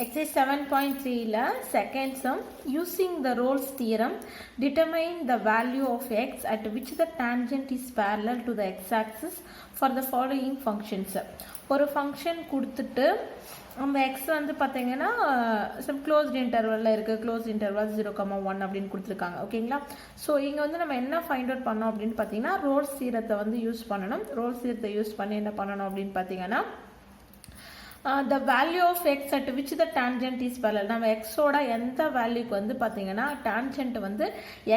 Exercise 7.3 la second sum, using the Rolle's theorem, determine the value of x at which the tangent is parallel to the x-axis for the following functions. ஒரு function கொடுத்துட்டு நம்ம X வந்து பார்த்தீங்கன்னா some closed இன்டர்வலில் இருக்குது, close interval 0,1 அப்படின்னு கொடுத்துருக்காங்க. ஓகேங்களா? So இங்கே வந்து நம்ம என்ன ஃபைண்ட் அவுட் பண்ணோம் அப்படின்னு பார்த்தீங்கன்னா ரோல்ஸ் தியரத்தை வந்து யூஸ் பண்ணணும். ரோல்ஸ் தியரத்தை யூஸ் பண்ணி என்ன பண்ணணும் அப்படின்னு பார்த்தீங்கன்னா the value of x at which the tangent is parallel. நம்ம x ஓட எந்த வேல்யூக்கு வந்து பார்த்தீங்கன்னா tangent வந்து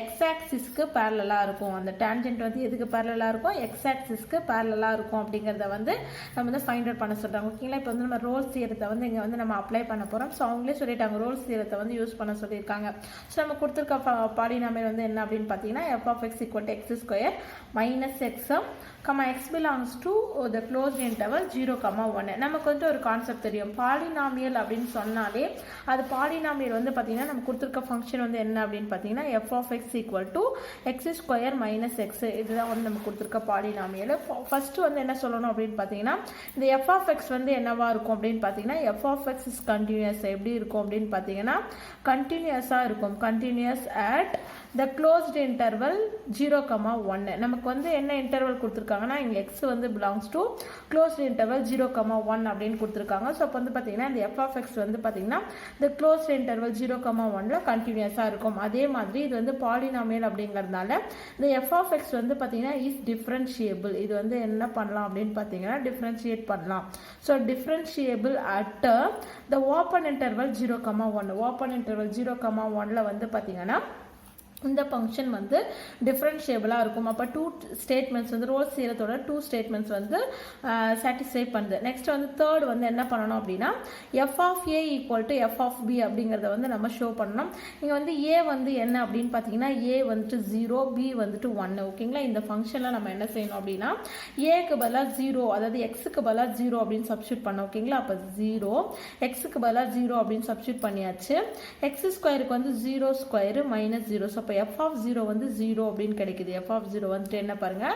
x axisக்கு parallel-ஆ இருக்கும். அந்த tangent வந்து எதுக்கு parallel-ஆ இருக்கும்? x axisக்கு parallel-ஆ இருக்கும் அப்படிங்கிறத வந்து நம்ம வந்து ஃபைண்ட் அவுட் பண்ண சொல்கிறாங்க. ஓகேங்களா? இப்போ வந்து நம்ம ரோல்ஸ் தியரத்தை வந்து இங்கே வந்து நம்ம அப்ளை பண்ண போகிறோம். ஸோ அவங்களே சொல்லிட்டாங்க ரோல்ஸ் தியரத்தை வந்து யூஸ் பண்ண சொல்லியிருக்காங்க. ஸோ நம்ம கொடுத்துருக்க பாலினாமியல் வந்து என்ன அப்படின்னு பார்த்தீங்கன்னா f of x equal to x square minus x x belongs to the closed interval 0,1. நமக்கு வந்து ஒரு கான்செப்ட் தெரியும். பாலினாமியல் அப்படின்னு சொன்னாலே அது பாலினாமியல் வந்து பார்த்தீங்கன்னா நம்ம கொடுத்துருக்க ஃபங்க்ஷன் வந்து என்ன அப்படின்னு பார்த்தீங்கன்னா f of x equal to x square minus x. இதுதான் வந்து நம்ம கொடுத்துருக்க பாலினாமியல். ஃபர்ஸ்ட் வந்து என்ன சொல்லணும் அப்படின்னு பார்த்தீங்கன்னா இந்த f of x வந்து என்னவா இருக்கும் அப்படின்னு பார்த்தீங்கன்னா f of x is continuous. எப்படி இருக்கும் அப்படின்னு பார்த்தீங்கன்னா கண்டினியூஸாக இருக்கும். Continuous at the closed interval 0,1. நமக்கு வந்து என்ன இன்டர்வல் கொடுத்துருக்காங்கன்னா இங்கே x வந்து belongs to closed interval 0,1 அப்படின்னு கொடுத்துருக்காங்க. ஸோ அப்போ வந்து பார்த்தீங்கன்னா இந்த f of x வந்து பார்த்தீங்கன்னா இந்த closed interval 0,1ல கண்டினியூஸாக இருக்கும். அதே மாதிரி இது வந்து பாலினாமியல் அப்படிங்கிறதுனால இந்த f of x வந்து பார்த்தீங்கன்னா இஸ் டிஃப்ரென்ஷியபிள். இது வந்து என்ன பண்ணலாம் அப்படின்னு பார்த்தீங்கன்னா டிஃப்ரென்ஷியேட் பண்ணலாம். So differentiable at the open interval 0,1. Open interval 0,1ல வந்து பார்த்தீங்கன்னா இந்த ஃபங்க்ஷன் வந்து டிஃப்ரென்ஷியபிளாக இருக்கும். அப்போ டூ ஸ்டேட்மெண்ட்ஸ் வந்து ரோல்ஸ் தியரத்தோட டூ ஸ்டேட்மெண்ட்ஸ் வந்து சாட்டிஸ்ஃபை பண்ணுது. நெக்ஸ்ட் வந்து தேர்ட் வந்து என்ன பண்ணணும் அப்படின்னா F of A equal to F of B அப்படிங்கிறத வந்து நம்ம ஷோ பண்ணணும். இங்கே வந்து ஏ வந்து என்ன அப்படின்னு பார்த்தீங்கன்னா ஏ வந்துட்டு 0, பி வந்துட்டு 1. ஓகேங்களா? இந்த ஃபங்க்ஷனில் நம்ம என்ன செய்யணும் அப்படின்னா ஏக்கு பதிலாக 0, அதாவது எக்ஸுக்கு பதிலாக 0 அப்படின்னு சப்ஸ்டியூட் பண்ணோம். ஓகேங்களா? அப்போ 0 எக்ஸுக்கு பதிலாக 0 அப்படின்னு சப்ஸ்டியூட் பண்ணியாச்சு. எக்ஸ் ஸ்கொயருக்கு வந்து 0 square minus 0. So f of 0 வந்து 0 அப்படின்னு கிடைக்குது. f of 0 வந்துட்டு என்ன பாருங்க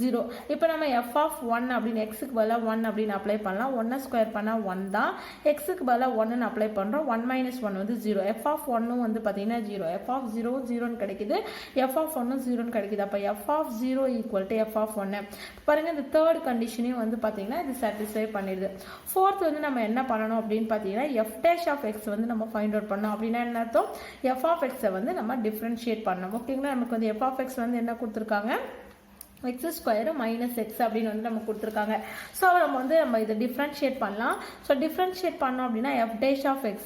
0. இப்போ நம்ம f of 1 அப்படின்னு xக்கு பதிலாக 1 அப்படின்னு அப்ளை பண்ணலாம். 1 ஸ்கொயர் பண்ணால் 1 தான். xக்கு பதிலாக 1 அப்ளை பண்ணுறோம். 1 மைனஸ் 1 வந்து 0. f of 1 வந்து பார்த்தீங்கன்னா 0. f of 0 0ன்னு கிடைக்குது. f of 1 0ன்னு கிடைக்குது. அப்போ f of 0 equal to f of 1. பாருங்க இந்த தேர்ட் கண்டிஷனையும் வந்து பார்த்தீங்கன்னா இது சாட்டிஸ்ஃபை பண்ணிடுது. ஃபோர்த் வந்து நம்ம என்ன பண்ணணும் அப்படின்னு பார்த்தீங்கன்னா f dash of x வந்து நம்ம ஃபைண்ட் அவுட் பண்ணோம். அப்படின்னா என்ன அர்த்தம்? f of x வந்து நம்ம டிஃப்ரென்ஷியேட் பண்ணணும். ஓகேங்களா? நமக்கு வந்து f of x வந்து என்ன கொடுத்துருக்காங்க x ஸ்கொயர் மைனஸ் எக்ஸ் அப்படின்னு வந்து நம்ம கொடுத்துருக்காங்க. ஸோ நம்ம இதை டிஃப்ரென்ஷியேட் பண்ணலாம். ஸோ டிஃப்ரென்ஷியேட் பண்ணோம் அப்படின்னா f dash of x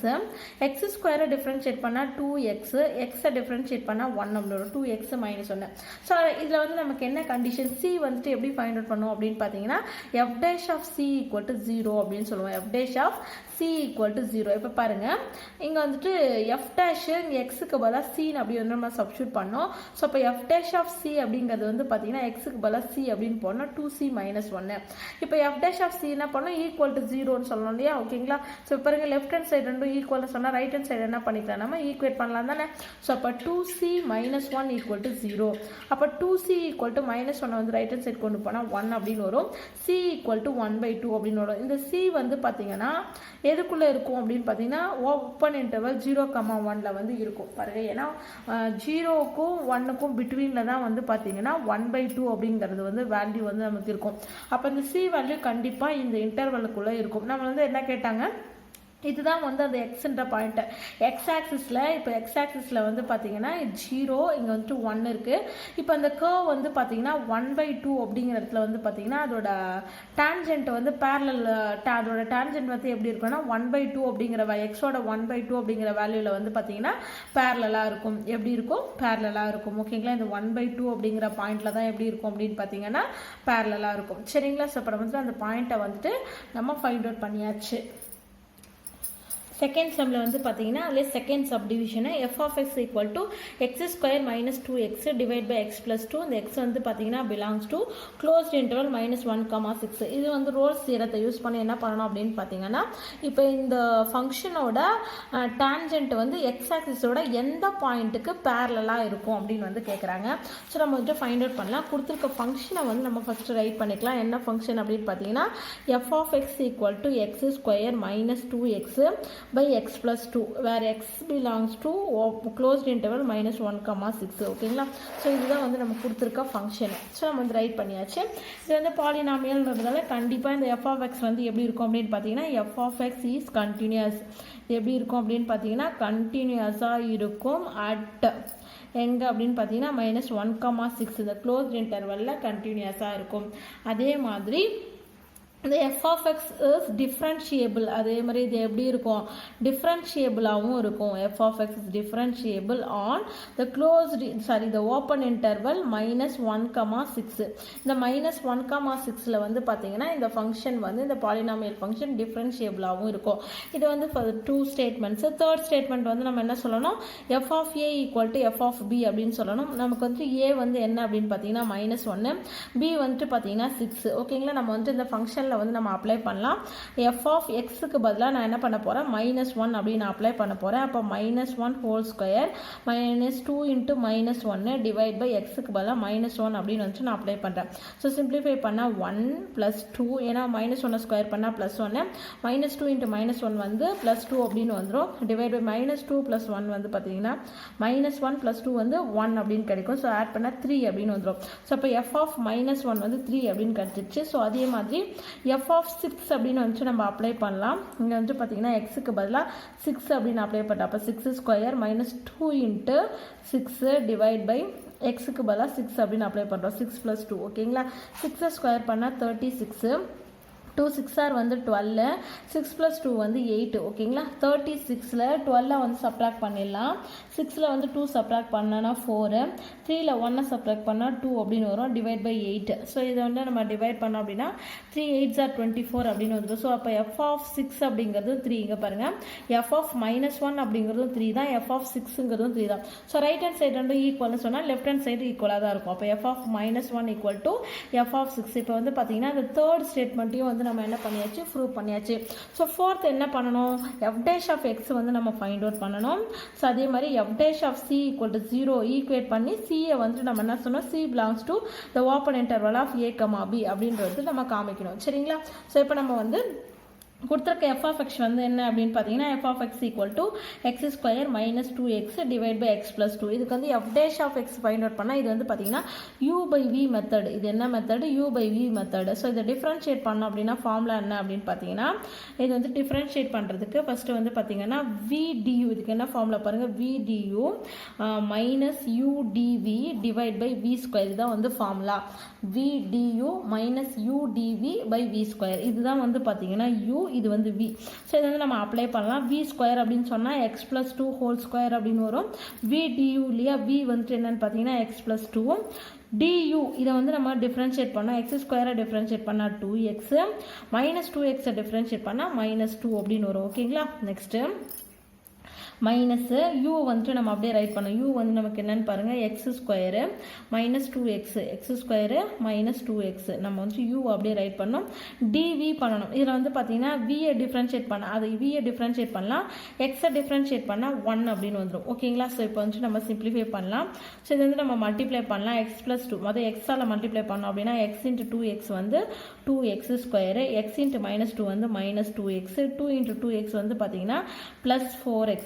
ஸ்கொயரை டிஃப்ரென்ஷியேட் பண்ணால் 2x, எக்ஸை டிஃப்ரென்ஷியேட் பண்ணால் 1 அப்படின்னு 2x மைனஸ் 1. ஸோ இதில் வந்து நமக்கு என்ன கண்டிஷன் c வந்துட்டு எப்படி ஃபைண்ட் அவுட் பண்ணுவோம் அப்படின்னு பார்த்தீங்கன்னா f dash of c equal to 0 அப்படின்னு சொல்லுவோம். f dash of c equal to 0. இப்போ பாருங்க இங்கே வந்துட்டு f dash இங்கே எக்ஸுக்கு பதிலாக c அப்படி வந்து நம்ம சப்ஸ்டியூட் பண்ணோம். ஸோ இப்போ f dash of c அப்படிங்கிறது வந்து பார்த்தீங்கன்னா எக்ஸுக்கு பதிலாக c அப்படின்னு போனால் 2c மைனஸ் 1. இப்போ f dash of c என்ன பண்ணோம் ஈக்குவல் டு 0ன்னு சொல்லணும் இல்லையா? ஓகேங்களா? ஸோ பாருங்க லெஃப்ட் ஹேண்ட் சைடு ரெண்டும் ஈக்குவல்னு சொன்னால் ரைட் ஹேண்ட் சைடு என்ன பண்ணிக்கலாம் நம்ம ஈக்குவேட் பண்ணலாம் தானே? ஸோ அப்போ 2c மைனஸ் 1 ஈக்குவல் டு 0. அப்போ 2c ஈக்குவல் டு மைனஸ் 1 வந்து ரைட் ஹேண்ட் சைடு கொண்டு போனால் 1 அப்படின்னு வரும். c ஈக்குவல் டு 1/2 அப்படின்னு வரும். இந்த c வந்து பார்த்தீங்கன்னா எதுக்குள்ளே இருக்கும் அப்படின்னு பார்த்தீங்கன்னா ஓப்பன் இன்டர்வல் 0,1ல வந்து இருக்கும். பாருங்க ஏன்னா 0க்கும் 1க்கும் பிட்வீனில் தான் வந்து பார்த்தீங்கன்னா 1/2 அப்படிங்கிறது வந்து வேல்யூ வந்து நமக்கு இருக்கும். அப்போ இந்த சி வேல்யூ கண்டிப்பாக இந்த இன்டர்வலுக்குள்ளே இருக்கும். நம்ம வந்து என்ன கேட்டாங்க இதுதான் வந்து அந்த எக்ஸ்ன்ற பாயிண்ட் எக்ஸ் ஆக்சிஸில். இப்போ எக்ஸ் ஆக்சிஸில் வந்து பார்த்தீங்கன்னா 0, இங்கே வந்துட்டு 1 இருக்குது. இப்போ அந்த கர்வ் வந்து பார்த்தீங்கன்னா 1/2 அப்படிங்கிற இடத்துல வந்து பார்த்தீங்கன்னா அதோட டான்ஜென்ட் வந்து பேரலல், அதோட டான்ஜென்ட் வந்து எப்படி இருக்குன்னா 1/2 அப்படிங்கிற எக்ஸோட 1/2 அப்படிங்கிற வேல்யூவில் வந்து பார்த்தீங்கன்னா பேரலாக இருக்கும். எப்படி இருக்கும்? பேரலாக இருக்கும். ஓகேங்களா? இந்த 1/2 அப்படிங்கிற பாயிண்ட்ல தான் எப்படி இருக்கும் அப்படின்னு பார்த்தீங்கன்னா பேரலாக இருக்கும். சரிங்களா? ஸோ அப்புறம் வந்துட்டு அந்த பாயிண்ட்டை வந்துட்டு நம்ம ஃபைண்ட் அவுட் பண்ணியாச்சு. செகண்ட் சம்மில் வந்து பார்த்தீங்கன்னா அதில் செகண்ட் சப்டிவிஷனை f of x equal to X square minus 2x divide by X plus 2. இந்த எக்ஸ் வந்து பார்த்தீங்கன்னா பிலாங்ஸ் டு க்ளோஸ்ட் இன்டர்வல் -1,6. இது வந்து ரோல்ஸ் தியரத்தை யூஸ் பண்ணி என்ன பண்ணணும் அப்படின்னு பார்த்தீங்கன்னா இப்போ இந்த ஃபங்க்ஷனோட டான்ஜென்ட் வந்து எக்ஸ் ஆக்சிஸோட எந்த பாயிண்ட்டுக்கு பேரலாக இருக்கும் அப்படின்னு வந்து கேட்குறாங்க. ஸோ நம்ம வந்துட்டு ஃபைண்ட் அவுட் பண்ணலாம். கொடுத்துருக்க ஃபங்க்ஷனை வந்து நம்ம ஃபஸ்ட்டு ரைட் பண்ணிக்கலாம். என்ன ஃபங்க்ஷன் அப்படின்னு பார்த்தீங்கன்னா f of x equal to X square minus 2x by x plus 2 where x belongs to closed interval minus 1, 6 ஓகேங்களா. ஸோ இதுதான் வந்து நம்ம கொடுத்துருக்க ஃபங்க்ஷன். ஸோ நம்ம வந்து ரைட் பண்ணியாச்சு. இது வந்து பாலினாமியல்ன்றதுனால கண்டிப்பாக இந்த எஃப் ஆஃப் எக்ஸ் வந்து எப்படி இருக்கும் அப்படின்னு பார்த்தீங்கன்னா F of x is continuous. எப்படி இருக்கும் அப்படின்னு பார்த்தீங்கன்னா கண்டினியூஸாக இருக்கும் அட் எங்கே அப்படின்னு பார்த்தீங்கன்னா -1, 6 இந்த க்ளோஸ்ட் இன்டர்வலில் கண்டினியூஸாக இருக்கும். அதே மாதிரி இந்த f of x is differentiable. அதே மாதிரி இது எப்படி இருக்கும் டிஃப்ரென்ஷியபிளாகவும் இருக்கும். F of x is differentiable on the the open interval -1, 6. இந்த -1, 6 வந்து பார்த்தீங்கன்னா இந்த ஃபங்க்ஷன் வந்து இந்த பாலினாமியல் ஃபங்க்ஷன் டிஃப்ரென்ஷியபிளாகவும் இருக்கும். இது வந்து டூ ஸ்டேட்மெண்ட்ஸ். தேர்ட் ஸ்டேட்மெண்ட் வந்து நம்ம என்ன சொல்லணும் F of A equal to F of B அப்படின்னு சொல்லணும். நமக்கு வந்து ஏ வந்து என்ன அப்படின்னு பார்த்தீங்கன்னா -1, பி வந்துட்டு பார்த்தீங்கன்னா 6 ஓகேங்களா. நம்ம வந்து இந்த ஃபங்க்ஷன் வந்து நம்ம அப்ளை பண்ணலாம். எஃப் ஆஃப் எக்ஸுக்கு பதிலாக நான் என்ன பண்ண போகிறேன் -1 அப்படின்னு அப்ளை பண்ண போகிறேன். அப்போ -1 whole square -2 into -1 divide by எக்ஸுக்கு பதிலாக -1 அப்படின்னு வந்து நான் அப்ளை பண்ணுறேன். ஸோ சிம்பிளிஃபை பண்ணால் 1 + 2 ஏன்னா -1 ஸ்கொயர் பண்ணால் +1 -2 இன்ட்டு -1 வந்து +2 அப்படின்னு வந்துடும். டிவைட் பை -2 + 1 வந்து பார்த்தீங்கன்னா -1 + 2 வந்து 1 அப்படின்னு கிடைக்கும். ஸோ ஆட் பண்ணால் 3 அப்படின்னு வந்துடும். ஸோ அப்போ எஃப் ஆஃப் -1 வந்து 3 அப்படின்னு கிடைச்சிருச்சு. ஸோ அதே மாதிரி எஃப் ஆஃப் 6 அப்படின்னு வந்து நம்ம அப்ளை பண்ணலாம். இங்கே வந்து பார்த்தீங்கன்னா எக்ஸுக்கு பதிலாக 6 அப்படின்னு அப்ளை பண்ணலாம். அப்போ 6 ஸ்கொயர் -2 இன்ட்டு 6 டிவைட் பை எக்ஸுக்கு பதிலாக 6 அப்படின்னு அப்ளை பண்ணுறோம். 6 + 2 ஓகேங்களா. 6 ஸ்கொயர் பண்ணால் 36 2 6 வந்து 12 6 + 2 வந்து 8 ஓகேங்களா. 36ல் 12 வந்து சப்ராக்ட் பண்ணிடலாம். 6ல் வந்து 2 சப்ராக்ட் பண்ணனா 4 3ல் 1 சப்ராக்ட் பண்ணால் 2 அப்படின்னு வரும். Divide by 8. ஸோ இதை வந்து நம்ம டிவைட் பண்ணோம் அப்படின்னா 3 8s are 24 அப்படின்னு வந்துடும். ஸோ அப்போ எஃப் ஆஃப் 6 அப்படிங்கிறது 3 இங்கே பாருங்கள். எஃப் ஆஃப் -1 அப்படிங்கிறதும் 3 தான். எஃப் ஆஃப் 6ங்கிறதும் 3 தான். ஸோ ரைட் ஹேண்ட் சைடு ரெண்டும் ஈக்குவல்னு சொன்னால் லெஃப்ட் ஹேண்ட் சைடு ஈக்குவலாக தான் இருக்கும். அப்போ f of -1 equal to F of 6. இப்போ வந்து பார்த்தீங்கன்னா இந்த தேர்ட் ஸ்டேட்மெண்ட்டையும் வந்து நம்ம என்ன பண்ணியாச்சு ப்ரூவ் பண்ணியாச்சு. ஸோ ஃபோர்த் என்ன பண்ணணும் எஃப் டேஷ் ஆஃப் எக்ஸ் வந்து நம்ம ஃபைண்ட் அவுட் பண்ணணும். ஸோ அதே மாதிரி F dash of C equal to 0 equate பண்ணி சியை வந்து நம்ம என்ன சொன்னோம் c belongs to the open interval of a, b அப்படின்றது நம்ம காமிக்கணும் சரிங்களா. ஸோ இப்போ நம்ம வந்து கொடுத்துருக்க எஃப் ஆஃப் எக்ஸ் வந்து என்ன அப்படின்னு பார்த்தீங்கன்னா F of x equal to X square -2x divide by x + 2. இதுக்கு வந்து F dash of X find out பண்ணால் இது வந்து பார்த்தீங்கன்னா u/v மெத்தட். இது என்ன மெத்தட் u/v மெத்தட். ஸோ இதை டிஃப்ரென்ஷியேட் பண்ணோம் அப்படின்னா ஃபார்முலா என்ன அப்படின்னு பார்த்தீங்கன்னா இது வந்து டிஃப்ரென்ஷியேட் பண்ணுறதுக்கு ஃபஸ்ட்டு வந்து பார்த்தீங்கன்னா vdu இதுக்கு என்ன ஃபார்முலா பாருங்கள் vdu -udv divide by v². இதுதான் வந்து formula vdu -udv by v². இதுதான் வந்து பார்த்தீங்கன்னா u இது வந்து v. ஸோ இதை வந்து நம்ம அப்ளை பண்ணலாம். v² அப்படின்னு சொன்னால் x + 2 ஹோல் ஸ்கொயர் அப்படின்னு வரும். vdu இல்லையா v வந்துட்டு என்னன்னு பார்த்தீங்கன்னா x + 2 du இதை வந்து நம்ம டிஃப்ரென்ஷியேட் பண்ணோம். x² டிஃப்ரென்ஷியேட் பண்ணால் 2x -2x டிஃப்ரென்ஷியேட் பண்ணால் -2 அப்படின்னு வரும் ஓகேங்களா. நெக்ஸ்ட்டு மைனஸ் u வந்துட்டு நம்ம அப்படியே ரைட் பண்ணோம். u வந்து நமக்கு என்னன்னு பாருங்கள் x² -2x x² -2x நம்ம வந்து u அப்படியே ரைட் பண்ணோம். dv பண்ணணும். இதில் வந்து பார்த்தீங்கன்னா v-ஐ டிஃப்ரென்ஷியேட் பண்ண அது v-ஐ டிஃப்ரென்ஷியேட் பண்ணலாம். x-ஐ டிஃப்ரென்ஷியேட் பண்ணால் 1 அப்படின்னு வந்துடும் ஓகேங்களா. ஸோ இப்போ வந்து நம்ம சிம்பிளிஃபை பண்ணலாம். ஸோ இது வந்து நம்ம மல்டிப்ளை பண்ணலாம். x + 2 மொதல் x-ஆல் மல்டிப்ளை பண்ணோம் அப்படின்னா x × 2x வந்து 2x², x × -2 வந்து -2x, 2 × 2x வந்து பார்த்தீங்கன்னா +4x,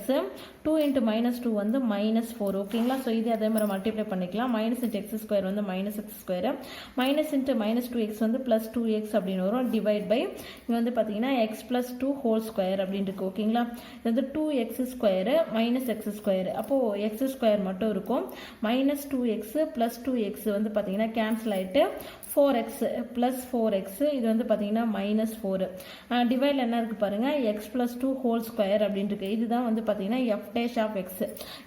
2 × -2 வந்து -4 ஓகேங்களா. ஸோ இது அதே மாதிரி மல்டிப்ளை பண்ணிக்கலாம். -x² வந்து -x², -× -2x வந்து +2x அப்படின்னு வரும். டிவைட் பை இது வந்து பார்த்தீங்கன்னா x + 2 ஹோல் ஸ்கொயர் அப்படின்னு இருக்கு ஓகேங்களா. இது வந்து 2x² -x². அப்போது x² மட்டும் இருக்கும். -2x + 2x வந்து பார்த்தீங்கன்னா கேன்சல் ஆகிட்டு 4x + 4x இது வந்து பார்த்தீங்கன்னா -4. டிவைடில் என்ன இருக்குது பாருங்கள் x + 2 ஹோல் ஸ்கொயர் அப்படின்னு இருக்கு. இதுதான் வந்து பார்த்தீங்கன்னா f dash of x.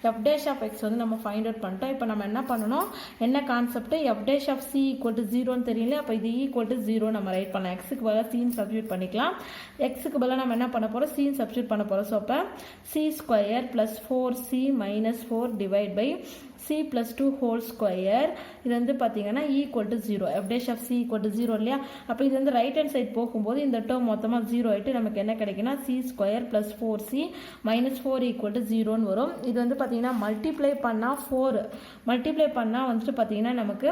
F dash of x வந்து நம்ம ஃபைண்ட் அவுட் பண்ணிட்டோம். இப்போ நம்ம என்ன பண்ணணும் என்ன concept F dash of C equal to 0ன்னு தெரியல. அப்போ இது ஈக்குவல் டு 0 நம்ம ரைட் பண்ணலாம். எக்ஸுக்கு பதிலாக சீன் சப்ஸ்டியூட் பண்ணிக்கலாம். எக்ஸுக்கு பதிலாக நம்ம என்ன பண்ண போகிறோம் சீன் சப்ஸ்டியூட் பண்ண போகிறோம். ஸோ அப்போ c² + 4c - 4 divide by c + 2 whole square இது வந்து பார்த்தீங்கன்னா equal to 0. F dash of C equal to 0 இல்லையா. அப்போ இது வந்து ரைட் ஹேண்ட் சைட் போகும்போது இந்த டேர்ம் மொத்தமாக 0 ஆகிட்டு நமக்கு என்ன கிடைக்குன்னா c² + 4c - 4 ஈக்குவல் டு 0ன்னு வரும். இது வந்து பார்த்தீங்கன்னா மல்டிப்ளை பண்ணால் 4 மல்டிப்ளை பண்ணால் வந்துட்டு பார்த்தீங்கன்னா நமக்கு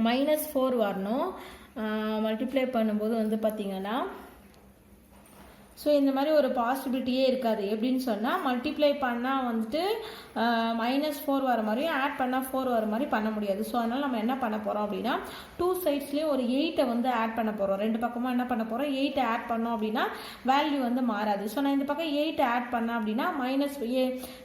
-4 வரணும். மல்டிப்ளை பண்ணும்போது வந்து பார்த்தீங்கன்னா ஸோ இந்த மாதிரி ஒரு பாசிபிலிட்டியே இருக்காது. எப்படின்னு சொன்னால் மல்டிப்ளை பண்ணால் வந்துட்டு -4 வர மாதிரியும் ஆட் பண்ணால் 4 வர மாதிரி பண்ண முடியாது. ஸோ அதனால் நம்ம என்ன பண்ண போகிறோம் அப்படின்னா 2 சைட்ஸ்லேயும் ஒரு 8 வந்து ஆட் பண்ண போகிறோம். 2 பக்கமும் என்ன பண்ண போகிறோம், 8 ஆட் பண்ணோம் அப்படின்னா வேல்யூ வந்து மாறாது. ஸோ நான் இந்த பக்கம் 8 ஆட் பண்ணேன் அப்படின்னா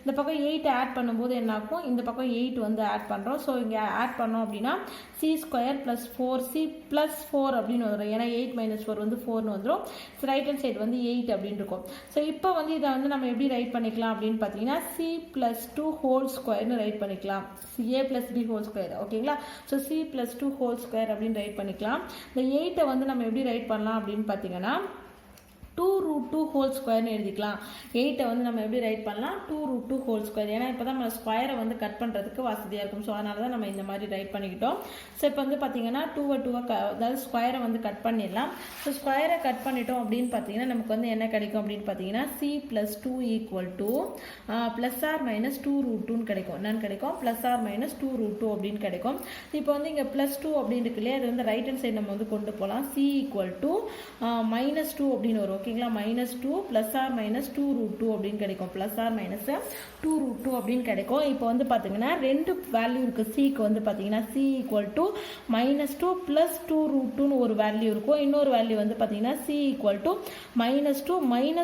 இந்த பக்கம் 8 ஆட் பண்ணும்போது என்ன ஆகும், இந்த பக்கம் 8 வந்து ஆட் பண்ணுறோம். ஸோ இங்கே ஆட் பண்ணோம் அப்படின்னா c² + 4c + 4 அப்படின்னு வரும். ஏன்னா 8 - 4 வந்து 4ன்னு வந்துடும். ஸோ ரைட் ஹேண்ட் சைடு வந்து 8 அப்படின்னு இருக்கும். ஸோ இப்போ வந்து இதை வந்து நம்ம எப்படி ரைட் பண்ணிக்கலாம் அப்படின்னு பார்த்தீங்கன்னா c + 2² ரைட் பண்ணிக்கலாம். a + b², ஓகேங்களா. ஸோ c + 2² அப்படின்னு ரைட் பண்ணிக்கலாம். இந்த 8 வந்து நம்ம எப்படி ரைட் பண்ணலாம் அப்படின்னு பார்த்தீங்கன்னா 2√2² எழுதிக்கலாம். 8 வந்து நம்ம எப்படி ரைட் பண்ணலாம், 2√2². ஏன்னா இப்போ தான் நம்ம ஸ்கொயரை வந்து கட் பண்ணுறதுக்கு வசதியாக இருக்கும். ஸோ அதனால தான் நம்ம இந்த மாதிரி ரைட் பண்ணிக்கிட்டோம். ஸோ இப்போ வந்து பார்த்தீங்கன்னா 2 அதாவது ஸ்கொயரை வந்து கட் பண்ணிடலாம். ஸோ ஸ்கொயரை கட் பண்ணிட்டோம் அப்படின்னு பார்த்தீங்கன்னா நமக்கு வந்து என்ன கிடைக்கும் அப்படின்னு பார்த்தீங்கன்னா c + 2 ± 2√2ன்னு கிடைக்கும். என்னன்னு கிடைக்கும், ± 2√2 அப்படின்னு கிடைக்கும். இப்போ வந்து இங்கே +2 அப்படின்னு இருக்கு இல்லையா, அது வந்து ரைட் ஹேண்ட் சைடு நம்ம வந்து கொண்டு போகலாம். c = -2 அப்படின்னு வரும். ஓகேங்களா, -2 ± 2√2 அப்படின்னு கிடைக்கும். ± 2√2 அப்படின்னு கிடைக்கும். இப்போ வந்து பார்த்தீங்கன்னா 2 வேல்யூ இருக்குது சிக்கு வந்து பார்த்தீங்கன்னா c = -2 + 2√2ன்னு ஒரு வேல்யூ இருக்கும். இன்னொரு வேல்யூ வந்து பார்த்தீங்கன்னா c = -2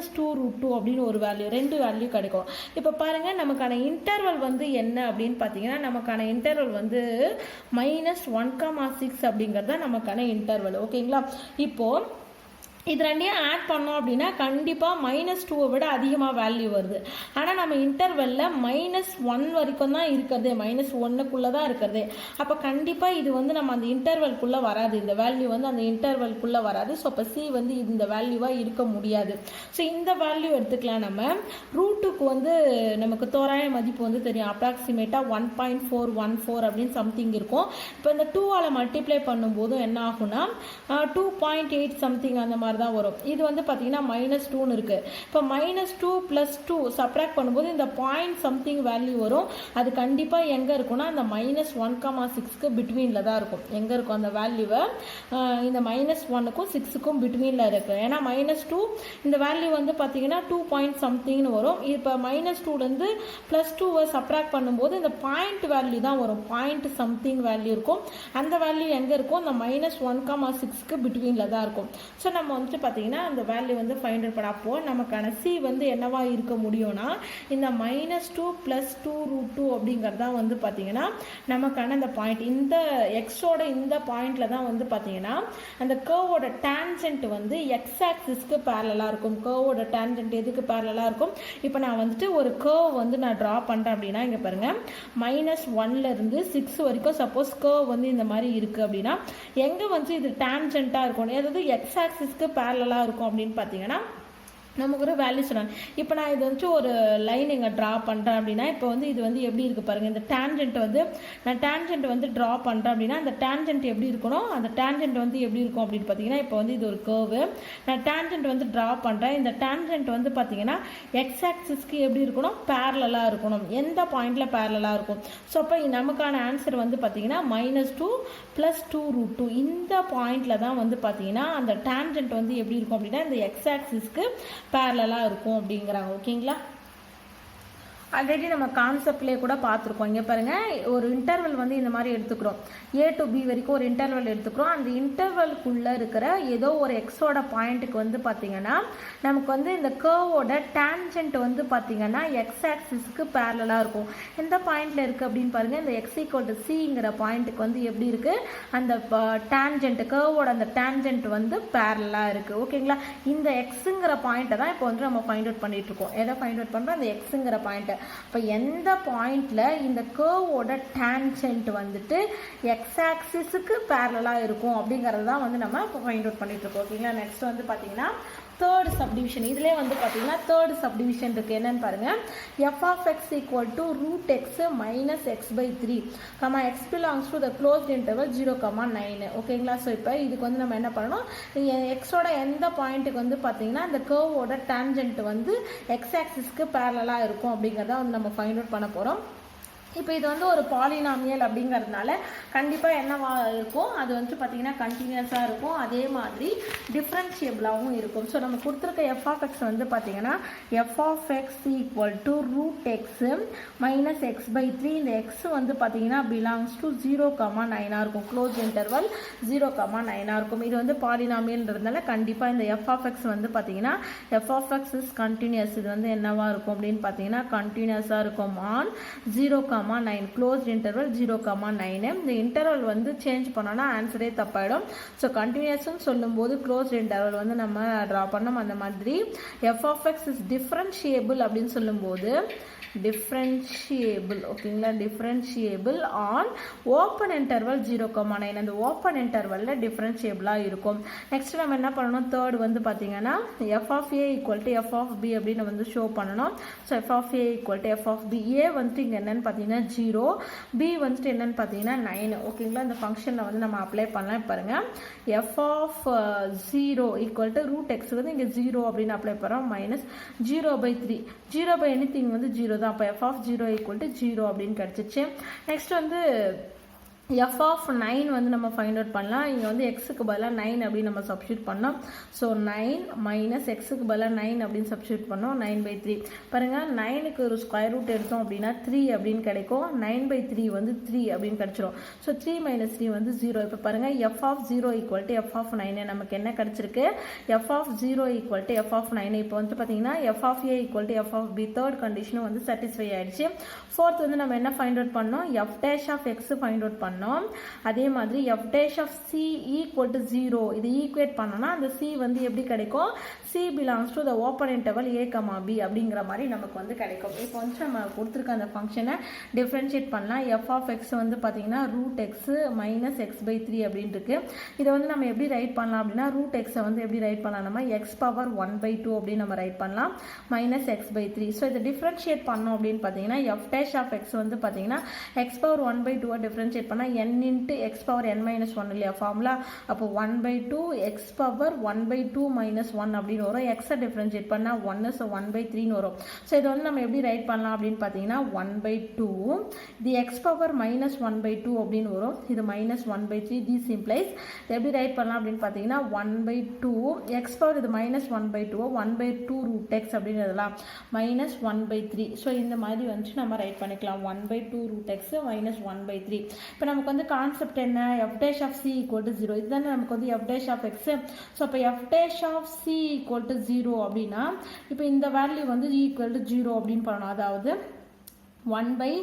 - 2√2 அப்படின்னு ஒரு வேல்யூ, 2 வேல்யூ கிடைக்கும். இப்போ பாருங்க, நமக்கான இன்டர்வல் வந்து என்ன அப்படின்னு பார்த்தீங்கன்னா நமக்கான இன்டர்வல் வந்து -1,6 அப்படிங்கிறது தான் நமக்கான இன்டர்வல். ஓகேங்களா. இப்போ இது ரெண்டையும் ஆட் பண்ணோம் அப்படின்னா கண்டிப்பாக -2 விட அதிகமாக வேல்யூ வருது. ஆனால் நம்ம இன்டர்வெல்ல -1 வரைக்கும் தான் இருக்கிறதே, -1க்குள்ளே தான் இருக்கிறதே. அப்போ கண்டிப்பாக இது வந்து நம்ம அந்த இன்டர்வல்குள்ளே வராது, இந்த வேல்யூ வந்து அந்த இன்டர்வல்குள்ளே வராது. ஸோ அப்போ சி வந்து இந்த வேல்யூவாக இருக்க முடியாது. ஸோ இந்த வேல்யூ எடுத்துக்கலாம். நம்ம ரூட்டுக்கு வந்து நமக்கு தோராய மதிப்பு வந்து தெரியும், அப்ராக்சிமேட்டாக 1.414 அப்படின்னு சம்திங் இருக்கும். இப்போ இந்த 2ஆல் மல்டிப்ளை பண்ணும்போதும் என்ன ஆகும்னா 2.8 சம்திங் அந்த மாதிரி தான் வரும். இது வந்து பார்த்தீங்கன்னா -2ன்னு இருக்கு. இப்போ -2 + 2 சப்ராக்ட் பண்ணும்போது இந்த பாயிண்ட் சம்திங் வேல்யூ வரும். அது கண்டிப்பாக எங்கே இருக்கும்னா அந்த -1,6க்கு பிட்வீனில் தான் இருக்கும். எங்கே இருக்கும் அந்த வேல்யூவை, இந்த -1க்கும் 6க்கும் பிட்வீனில் இருக்கு. ஏன்னா -2 இந்த வேல்யூ வந்து பார்த்தீங்கன்னா 2 பாயிண்ட் சம்திங்னு வரும். இப்போ -2லேருந்து +2 சப்ராக்ட் பண்ணும்போது இந்த பாயிண்ட் வேல்யூ தான் வரும், பாயிண்ட் சம்திங் வேல்யூ இருக்கும். அந்த வேல்யூ எங்கே இருக்கும், அந்த -1,6க்கு பிட்வீனில் தான் இருக்கும். ஸோ நம்ம வந்துட்டு பார்த்தீங்கன்னா அந்த வேல்யூ வந்து ஃபைண்ட் அவுட் பண்ண, அப்போ நமக்கான சி வந்து என்னவா இருக்க முடியும்னா இந்த -2 + 2√2 அப்படிங்கிறது தான் வந்து பார்த்தீங்கன்னா நமக்கான அந்த பாயிண்ட். இந்த எக்ஸோட இந்த பாயிண்ட்ல தான் வந்து பார்த்தீங்கன்னா அந்த கர்வோட டேன்ஜென்ட் வந்து எக்ஸ் ஆக்சிஸ்க்கு பேரலாக இருக்கும். கர்வோட டேன்ஜென்ட் எதுக்கு பேரலாக இருக்கும், இப்போ நான் வந்துட்டு ஒரு கர்வ் வந்து நான் ட்ரா பண்ணுறேன் அப்படின்னா இங்கே பாருங்க, -1லேருந்து 6 வரைக்கும் சப்போஸ் கர்வ் வந்து இந்த மாதிரி இருக்குது அப்படின்னா எங்கே வந்து இது டேன்ஜென்ட்டாக இருக்கும், அதாவது எக்ஸ் ஆக்சிஸ்க்கு பேரலாக இருக்கும் அப்படின்னு பார்த்தீங்கன்னா நமக்கு ஒரு வேல்யூ சொன்னாங்க. இப்போ நான் இது வந்து ஒரு லைன் இங்கே ட்ரா பண்ணுறேன் அப்படின்னா இப்போ வந்து இது வந்து எப்படி இருக்குது பாருங்கள், இந்த டேன்ஜென்ட் வந்து நான் டேன்ஜென்ட் வந்து ட்ரா பண்ணுறேன் அப்படின்னா அந்த டேன்ஜென்ட் எப்படி இருக்கணும், அந்த டேன்ஜென்ட் வந்து எப்படி இருக்கும் அப்படின்னு பார்த்தீங்கன்னா இப்போ வந்து இது ஒரு கர்வு, நான் டேன்ஜென்ட் வந்து ட்ரா பண்ணுறேன். இந்த டேன்ஜென்ட் வந்து பார்த்தீங்கன்னா எக்ஸ் ஆக்சிஸ்க்கு எப்படி இருக்கணும், பேரலாக இருக்கணும். எந்த பாயிண்டில் பேரலாக இருக்கும். ஸோ அப்போ நமக்கான ஆன்சர் வந்து பார்த்தீங்கன்னா -2 + 2√2 இந்த பாயிண்டில் தான் வந்து பார்த்தீங்கன்னா அந்த டேன்ஜென்ட் வந்து எப்படி இருக்கும் அப்படின்னா இந்த எக்ஸ் ஆக்சிஸ்க்கு பேரலாக இருக்கும் அப்படிங்கிறாங்க. ஓகேங்களா. ஆல்ரெடி நம்ம கான்செப்ட்லேயே கூட பார்த்துருக்கோம். இங்கே பாருங்கள், ஒரு இன்டர்வல் வந்து இந்த மாதிரி எடுத்துக்கிறோம், A to B வரைக்கும் ஒரு இன்டர்வல் எடுத்துக்கிறோம். அந்த இன்டர்வல்குள்ளே இருக்கிற ஏதோ ஒரு எக்ஸோட பாயிண்ட்டுக்கு வந்து பார்த்திங்கன்னா நமக்கு வந்து இந்த கர்வோட டேன்ஜென்ட் வந்து பார்த்திங்கன்னா எக்ஸ் ஆக்சிஸ்க்கு பேரலாக இருக்கும். எந்த பாயிண்டில் இருக்குது அப்படின்னு பாருங்கள், இந்த x = Cங்கிற பாயிண்ட்டுக்கு வந்து எப்படி இருக்குது அந்த டேன்ஜென்ட், கர்வோட அந்த டேன்ஜென்ட் வந்து பேரலாக இருக்குது. ஓகேங்களா. இந்த எக்ஸுங்கிற பாயிண்ட்டை தான் இப்போ வந்து நம்ம ஃபைண்ட் அவுட் பண்ணிட்டு இருக்கோம். எதை ஃபைண்ட் அவுட் பண்ணுறோம், அந்த எக்ஸுங்கிற பாயிண்ட்டை. இப்போ எந்த பாயிண்ட்ல இந்த கர்வோட டேன்ஜென்ட் வந்துட்டு எக்ஸ் ஆக்சிஸ்க்கு பேரலாக இருக்கும் அப்படிங்கிறது தான் வந்து நம்ம இப்போ ஃபைண்ட் அவுட் பண்ணிட்டு இருக்கோம். ஓகேங்களா. நெக்ஸ்ட் வந்து பார்த்தீங்கன்னா தேர்ட் சப்டிவிஷன். இதிலே வந்து பார்த்தீங்கன்னா தேர்ட் சப்டிவிஷன் இருக்குது. என்னன்னு பாருங்கள், f(x) = √x - x/3, x belongs to the closed interval 0,9. ஓகேங்களா. ஸோ இப்போ இதுக்கு வந்து நம்ம என்ன பண்ணணும், எக்ஸோட எந்த பாயிண்ட்டுக்கு வந்து பார்த்தீங்கன்னா அந்த கர்வோட டேன்ஜென்ட் வந்து எக்ஸ் ஆக்சிஸ்க்கு பேரலாக இருக்கும் அப்படிங்கிறத வந்து நம்ம ஃபைண்ட் அவுட் பண்ண போகிறோம். இப்போ இது வந்து ஒரு பாலினாமியல் அப்படிங்கிறதுனால கண்டிப்பாக என்னவா இருக்கும், அது வந்து பார்த்திங்கன்னா கண்டினியூஸாக இருக்கும், அதே மாதிரி டிஃப்ரென்ஷியபிளாகவும் இருக்கும். ஸோ நம்ம கொடுத்துருக்க எஃப் ஆஃப் எக்ஸ் வந்து பார்த்திங்கன்னா f of x equal to root x minus x by three. இந்த எக்ஸ் வந்து பார்த்திங்கன்னா பிலாங்ஸ் டு 0,9 இருக்கும், க்ளோஸ் இன்டர்வல் 0,9 இருக்கும். இது வந்து பாலினாமியல்ன்றதுனால கண்டிப்பாக இந்த எஃப் ஆஃப் எக்ஸ் வந்து பார்த்திங்கன்னா f of x is continuous. இது வந்து என்னவா இருக்கும் அப்படின்னு பார்த்தீங்கன்னா கண்டினியூஸாக இருக்கும் ஆன் 0,9 க்ளோஸ்ட் இன்டர்வல் 0,9. இந்த இன்டர்வல் வந்து சேஞ்ச் பண்ணோன்னா ஆன்சரே தப்பாயிடும். ஸோ கண்டினியூஸ்ன்னு சொல்லும்போது க்ளோஸ்ட் இன்டர்வல் வந்து நம்ம ட்ரா பண்ணோம். அந்த மாதிரி f of x is differentiable அப்படின்னு சொல்லும்போது டிஃப்ரென்ஷியபிள் ஓகேங்களா, டிஃப்ரென்ஷியபிள் ஆன் ஓப்பன் இன்டர்வல் 0,9. அந்த ஓப்பன் இன்டர்வலில் டிஃப்ரென்ஷியபிளாக இருக்கும். நெக்ஸ்ட் நம்ம என்ன பண்ணணும், தேர்ட் வந்து பார்த்தீங்கன்னா F of A equal to F of B அப்படின்னு வந்து ஷோ பண்ணணும். So F of A equal to F of B. A வந்துட்டு இங்கே என்னென்னு பார்த்தீங்கன்னா 0, பி வந்துட்டு என்னென்னு பார்த்தீங்கன்னா 9 ஓகேங்களா. இந்த ஃபங்க்ஷனில் வந்து நம்ம அப்ளை பண்ணலாம். பாருங்கள், F of 0 equal to root x வந்து இங்கே 0 அப்படின்னு அப்ளை பண்ணுறோம், மைனஸ் 0/3. 0/anything வந்து 0 தான். அப்போ எஃப் ஆஃப் 0 ஈக்குவல் டு 0 அப்படின்னு கிடச்சிச்சு. நெக்ஸ்ட் வந்து எஃப் ஆஃப் 9 வந்து நம்ம ஃபைண்ட் அவுட் பண்ணலாம். இங்கே வந்து எக்ஸுக்கு பதிலாக 9 அப்படின்னு நம்ம சப்ஸ்டியூட் பண்ணோம். ஸோ 9 மைனஸ் எக்ஸுக்கு பதிலாக 9 அப்படின்னு சப்ஸ்டியூட் பண்ணோம், 9/3. பாருங்கள், 9க்கு ஒரு ஸ்கொயர் ரூட் எடுத்தோம் அப்படின்னா 3 அப்படின்னு கிடைக்கும். 9/3 வந்து 3 அப்படின்னு கிடச்சிரும். ஸோ 3 மைனஸ் 3 வந்து 0. இப்போ பாருங்கள், F of 0 equal to F of 9 நமக்கு என்ன கிடச்சிருக்கு, F of 0 equal to F of 9. இப்போ வந்து பார்த்தீங்கன்னா F of A equal to F of B third கண்டிஷனும் வந்து சாட்டிஸ்ஃபை ஆயிடுச்சு. ஃபோர்த் வந்து நம்ம என்ன ஃபைண்ட் அவுட் பண்ணோம், F dash of X find out பண்ணோம். அதே மாதிரி F dash of C equal to 0 இது ஈக்குவேட் பண்ணோம்னா அந்த சி வந்து எப்படி கிடைக்கும், C belongs to the open interval a comma b அப்படிங்கிற மாதிரி நமக்கு வந்து கிடைக்கும். இப்போ வந்து நம்ம கொடுத்துருக்க அந்த ஃபங்க்ஷனை டிஃப்ரென்ஷியேட் பண்ணலாம். எஃப் ஆஃப் எக்ஸ் வந்து பார்த்தீங்கன்னா ரூட் எக்ஸ் மைனஸ் x/3 அப்படின்னு இருக்கு. இதை வந்து நம்ம எப்படி ரைட் பண்ணலாம் அப்படின்னா ரூட் எக்ஸை வந்து எப்படி ரைட் பண்ணலாம், நம்ம x பவர் 1/2 அப்படின்னு நம்ம ரைட் பண்ணலாம், மைனஸ் x/3. ஸோ இதை டிஃப்ரென்ஷியேட் பண்ணோம் அப்படின்னு பார்த்தீங்கன்னா எஃப் டேஷ் ஆஃப் எக்ஸ் வந்து பார்த்தீங்கன்னா x பவர் 1/2 டிஃப்ரென்ஷியேட் பண்ணால் n into X power n minus 1 இல்லையா ஃபார்முலா. அப்போ 1/2 எக்ஸ் பவர் 1/2 மைனஸ் 1 அப்படின்னு வரும். எக்ஸை டிஃப்ரென்ஷியேட் பண்ணால் 1, ஸோ 1/3 வரும். ஸோ இதை வந்து நம்ம எப்படி ரைட் பண்ணலாம் அப்படின்னு பார்த்தீங்கன்னா 1/2 இது எக்ஸ் பவர் மைனஸ் 1/2 அப்படின்னு வரும். இது மைனஸ் 1/3 தி சிம்ப்ளைஸ். எப்படி ரைட் பண்ணலாம் அப்படின்னு பார்த்தீங்கன்னா 1/2 எக்ஸ் பவர் இது மைனஸ் 1/2 1/2 ரூட் எக்ஸ் அப்படின்னு எழுதலாம், மைனஸ் 1/3. ஸோ இந்த மாதிரி வந்து நம்ம ரைட் பண்ணிக்கலாம் 1/2 ரூட் எக்ஸ் மைனஸ் 1/3. இப்போ நமக்கு வந்து கான்செப்ட் என்ன, F dash of C equal to 0 இதுதானே நமக்கு வந்து F dash of X. So இப்போ F dash of C equal to 0 அப்படின்னா இப்போ இந்த வேல்யூ வந்து ஈக்குவல் டு 0 அப்படின்னு பண்ணணும். அதாவது 1/2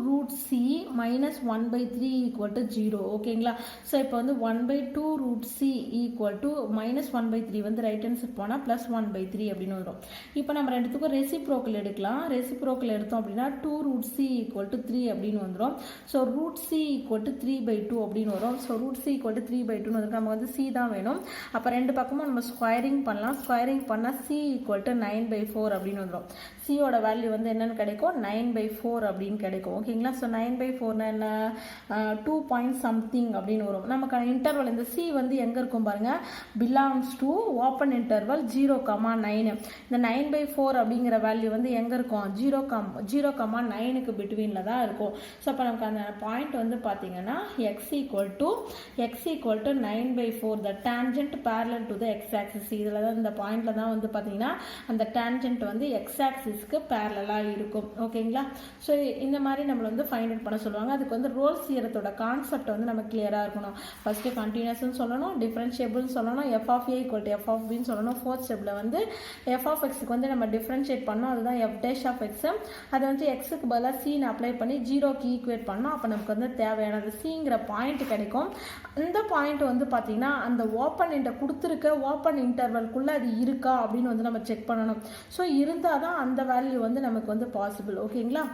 root c minus 1/3 equal to 0 ஓகேங்களா. ஸோ இப்போ வந்து 1/2 root c equal to minus 1/3 வந்து ரைட் ஹேண்ட் சைட் போனால் ப்ளஸ் 1/3 அப்படின்னு வரும். இப்போ நம்ம ரெண்டுத்துக்கும் ரெசிப்ரோக்கல் எடுக்கலாம். ரெசிப்ரோக்கல் எடுத்தோம் அப்படின்னா 2 root c equal to 3 அப்படின்னு வந்துடும். So root c equal to 3/2 அப்படின்னு வரும். So root c equal to 3/2 வந்து நமக்கு வந்து c தான் வேணும். அப்போ ரெண்டு பக்கமும் நம்ம ஸ்கொயரிங் பண்ணலாம். ஸ்கொயரிங் பண்ணால் c equal to 9/4 அப்படின்னு வந்துடும். சியோட வேல்யூ வந்து என்னன்னு கிடைக்கும், 9/4 அப்படின்னு கிடைக்கும். ஓகேங்களா. ஸோ 9/4 என்ன 2 பாயிண்ட் சம்திங் அப்படின்னு வரும். நமக்கு இன்டர்வல் இந்த சி வந்து எங்கே இருக்கும் பாருங்க, பிலாங்ஸ் டு ஓப்பன் இன்டர்வல் 0,9. இந்த 9/4 அப்படிங்கிற வேல்யூ வந்து எங்கே இருக்கும், 0,9க்கு பிட்வீனில் தான் இருக்கும். ஸோ அப்போ நமக்கு அந்த பாயிண்ட் வந்து பார்த்தீங்கன்னா x equal to 9/4 the tangent parallel to the x axis. இதில் தான் இந்த பாயிண்டில் தான் வந்து பார்த்தீங்கன்னா அந்த tangent வந்து x axisக்கு parallel இருக்கும். ஓகேங்களா. ஸோ இந்த மாதிரி நம்மளை வந்து ஃபைண்ட் அவுட் பண்ண சொல்லுவாங்க. அதுக்கு வந்து ரோல்ஸ் தியரத்தோட கான்செப்ட் வந்து நம்ம கிளியராக இருக்கணும். ஃபர்ஸ்ட்டு கண்டினியூஸ்னு சொல்லணும், டிஃபரன்ஷியபிள்னு சொல்லணும், F of A equal to F of பின்னு சொல்லணும். ஃபோர்த் ஸ்டெப்பில் வந்து எஃப் ஆஃப் எக்ஸுக்கு வந்து நம்ம டிஃபரன்ஷியேட் பண்ணோம், அதுதான் எஃப் டேஷ் ஆஃப் எக்ஸ். அதை வந்து எக்ஸுக்கு பதிலாக சீன்னு அப்ளை பண்ணி 0க்கு ஈக்குவேட் பண்ணோம். அப்போ நமக்கு வந்து தேவையானது சிங்கிற பாயிண்ட் கிடைக்கும். இந்த பாயிண்ட் வந்து பார்த்தீங்கன்னா அந்த கொடுத்துருக்க ஓப்பன் இன்டர்வல்குள்ளே அது இருக்கா அப்படின்னு வந்து நம்ம செக் பண்ணணும். ஸோ இருந்தால் தான் அந்த வேல்யூ வந்து நமக்கு வந்து பாசிபிள். ஓகேங்களா.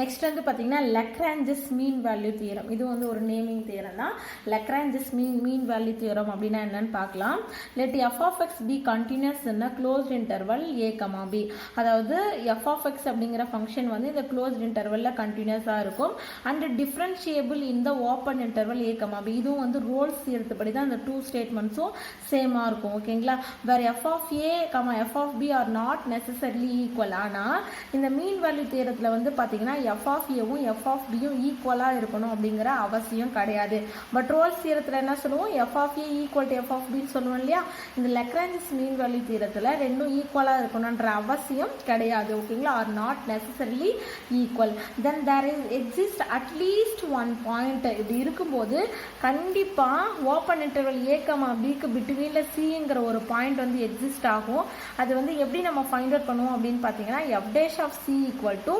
நெக்ஸ்ட் வந்து பார்த்தீங்கன்னா லக்ரான்ஜஸ் மீன் வேல்யூ தியரம். இது வந்து ஒரு நேமிங் தியரம் தான். லக்ரான்ஜஸ் மீன் வேல்யூ தியரம் அப்படின்னா என்னன்னு பார்க்கலாம். Let f of x be continuous in a closed interval a, b. அதாவது f of x அப்படிங்கிற ஃபங்க்ஷன் வந்து இந்த closed intervalல கண்டினியூஸாக இருக்கும் and differentiable in the open interval a, b. இதுவும் வந்து ரோல்ஸ் தியரத்துப்படி தான் அந்த டூ ஸ்டேட்மெண்ட்ஸும் சேமாக இருக்கும். ஓகேங்களா. வேறு f of a, f of b are not necessarily equal. ஆனால் இந்த மீன் வேல்யூ தியரத்தில் வந்து பார்த்தீங்கன்னா f of a-வும் f of b-யும் ஈக்குவலாக இருக்கணும் அப்படிங்கிற அவசியம் கிடையாது. பட் ரோல்ஸ் தியரத்தில் என்ன சொல்லுவோம், f of a equal to f of b சொல்லுவோம் இல்லையா. இந்த லக்ரான்ஜஸ் மீன் வேல்யூ தியரத்தில் ரெண்டும் ஈக்குவலாக இருக்கணுன்ற அவசியம் கிடையாது. ஓகேங்களா. R not necessarily equal. Then there is exist at least one point. இப்படி இருக்கும்போது கண்டிப்பாக ஓப்பன் இன்டர்வல் a, bக்கு பிட்வீனில் சிங்கிற ஒரு பாயிண்ட் வந்து எக்ஸிஸ்ட் ஆகும். அது வந்து எப்படி நம்ம ஃபைண்ட் அவுட் பண்ணுவோம் அப்படின்னு பார்த்தீங்கன்னா f dash of c equal to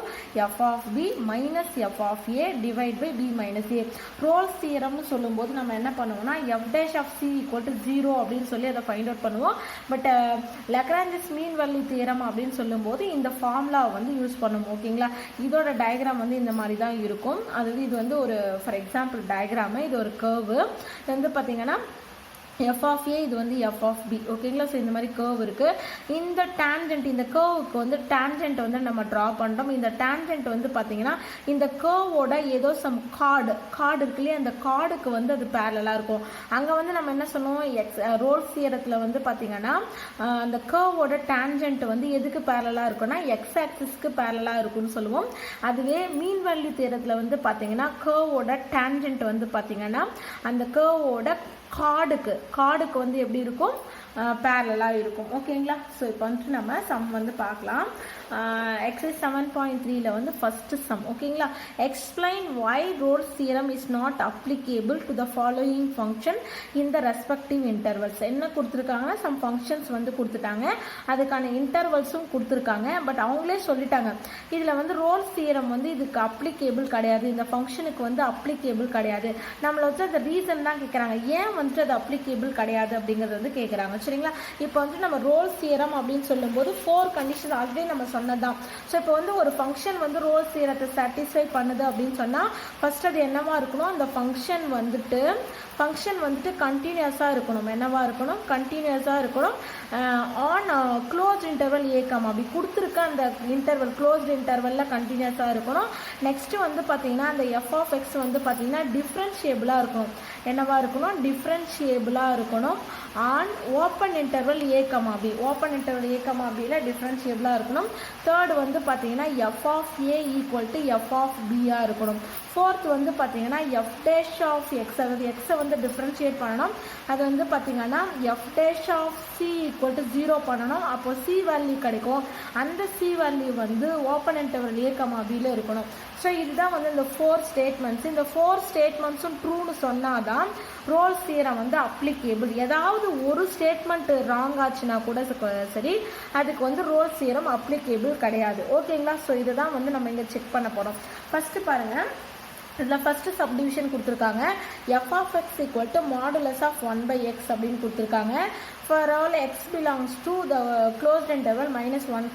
f of b minus f of a divide by b minus a. Rolle's தியரம்னு சொல்லும்போது நம்ம என்ன பண்ணுவோம்னா f dash of c equal to 0 அப்படின்னு சொல்லி அதை ஃபைண்ட் அவுட் பண்ணுவோம். பட் லக்ரான்ஜஸ் மீன் வேல்யூ தியரம் அப்படின்னு சொல்லும்போது இந்த ஃபார்முலா வந்து யூஸ் பண்ணுவோம். ஓகேங்களா. இதோட டயக்ராம் வந்து இந்த மாதிரி தான் இருக்கும். அதாவது இது வந்து ஒரு ஃபார் எக்ஸாம்பிள் டயக்ராமு. இது ஒரு கர்வு. இது வந்து பார்த்தீங்கன்னா f of a, இது வந்து f of b. ஓகேங்களா. ஸோ இந்த மாதிரி கர்வ் இருக்குது. இந்த டேன்ஜென்ட், இந்த கர்வுக்கு வந்து டேன்ஜென்ட் வந்து நம்ம ட்ரா பண்ணுறோம். இந்த டேன்ஜென்ட் வந்து பார்த்தீங்கன்னா இந்த கர்வோட ஏதோ சம் கார்டு இருக்கு இல்லையா, அந்த கார்டுக்கு வந்து அது பேரலாக இருக்கும். அங்கே வந்து நம்ம என்ன சொல்லுவோம், ரோல்ஸ் தியரத்தில் வந்து பார்த்தீங்கன்னா அந்த கர்வோட டேன்ஜென்ட் வந்து எதுக்கு பேரலாக இருக்குன்னா எக்ஸ் ஆக்சிஸ்க்கு பேரலாக இருக்குன்னு சொல்லுவோம். அதுவே மீன் வேல்யூ தியரத்தில் வந்து பார்த்தீங்கன்னா கர்வோட டேன்ஜென்ட் வந்து பார்த்தீங்கன்னா அந்த கர்வோட கார்டுக்கு வந்து எப்படி இருக்கும், பேரலாக இருக்கும். ஓகேங்களா. ஸோ இப்போ வந்துட்டு நம்ம சம் வந்து பார்க்கலாம். எக்ஸசைஸ் 7.3ல வந்து ஃபர்ஸ்ட் சம். ஓகேங்களா. Explain why Rolle's theorem is not applicable to the following function in the respective intervals. என்ன கொடுத்துருக்காங்கன்னா சம் ஃபங்க்ஷன்ஸ் வந்து கொடுத்துட்டாங்க, அதுக்கான இன்டர்வல்ஸும் கொடுத்துருக்காங்க. பட் அவங்களே சொல்லிட்டாங்க இதில் வந்து ரோல்ஸ் தியரம் வந்து இதுக்கு அப்ளிகேபிள் கிடையாது, இந்த ஃபங்க்ஷனுக்கு வந்து அப்ளிகேபிள் கிடையாது. நம்மளை வச்சு அந்த ரீசன் தான் கேட்குறாங்க, ஏன் வந்துட்டு அது அப்ளிகேபிள் கிடையாது அப்படிங்கிறது வந்து கேட்குறாங்க. சரிங்களா. இப்போ வந்து நம்ம ரோல்ஸ் தியரம் அப்படின்னு சொல்லும்போது 4 கண்டிஷன் ஆல்ரெடி நம்ம சொன்னதான். ஸோ இப்போ வந்து ஒரு ஃபங்க்ஷன் வந்து ரோல்ஸ் தியரத்தை சாட்டிஸ்ஃபை பண்ணுது அப்படின்னு சொன்னால் ஃபர்ஸ்ட் அது என்னவா இருக்கணும், அந்த ஃபங்க்ஷன் வந்துட்டு கண்டினியூஸாக இருக்கணும். என்னவா இருக்கணும், கண்டினியூஸாக இருக்கணும். ஆன் க்ளோஸ் இன்டர்வல் a, அப்படி கொடுத்துருக்க அந்த இன்டர்வல் க்ளோஸ்ட் இன்டர்வலில் கண்டினியூஸாக இருக்கணும். நெக்ஸ்ட்டு வந்து பார்த்தீங்கன்னா அந்த f of x வந்து பார்த்தீங்கன்னா டிஃப்ரென்ஷியபிளாக இருக்கணும். என்னவா இருக்கணும், டிஃப்ரென்ஷியபிளாக இருக்கணும். On open interval a, b. Open interval a, bல டிஃப்ரென்ஷியபிளாக இருக்கணும். தேர்ட் வந்து பார்த்தீங்கன்னா f of a equal to f of b இருக்கணும். ஃபோர்த் வந்து பார்த்தீங்கன்னா f dash of x, அதாவது எக்ஸை வந்து டிஃப்ரென்ஷியேட் பண்ணணும். அது வந்து பார்த்தீங்கன்னா f dash of c equal to 0 பண்ணணும். அப்போ c வேல்யூ கிடைக்கும். அந்த c வேல்யூ வந்து ஓப்பன் இன்டர்வல் a, bல இருக்கணும். ஸோ இதுதான் வந்து இந்த 4 ஸ்டேட்மெண்ட்ஸ். இந்த 4 ஸ்டேட்மெண்ட்ஸும் ட்ரூன்னு சொன்னால் தான் ரோல்ஸ் தியரம் வந்து அப்ளிகேபிள். ஏதாவது ஒரு ஸ்டேட்மெண்ட் ராங் ஆச்சுன்னா கூட சரி, அதுக்கு வந்து ரோல்ஸ் தியரம் அப்ளிகேபிள் கிடையாது. ஓகேங்களா. ஸோ இதை தான் வந்து நம்ம இங்கே செக் பண்ண போகிறோம். ஃபஸ்ட்டு பாருங்கள், இதில் ஃபஸ்ட்டு சப்டிவிஷன் கொடுத்துருக்காங்க. f of x equal to modulus of 1/x அப்படின்னு கொடுத்துருக்காங்க. for all x belongs to the closed interval -1,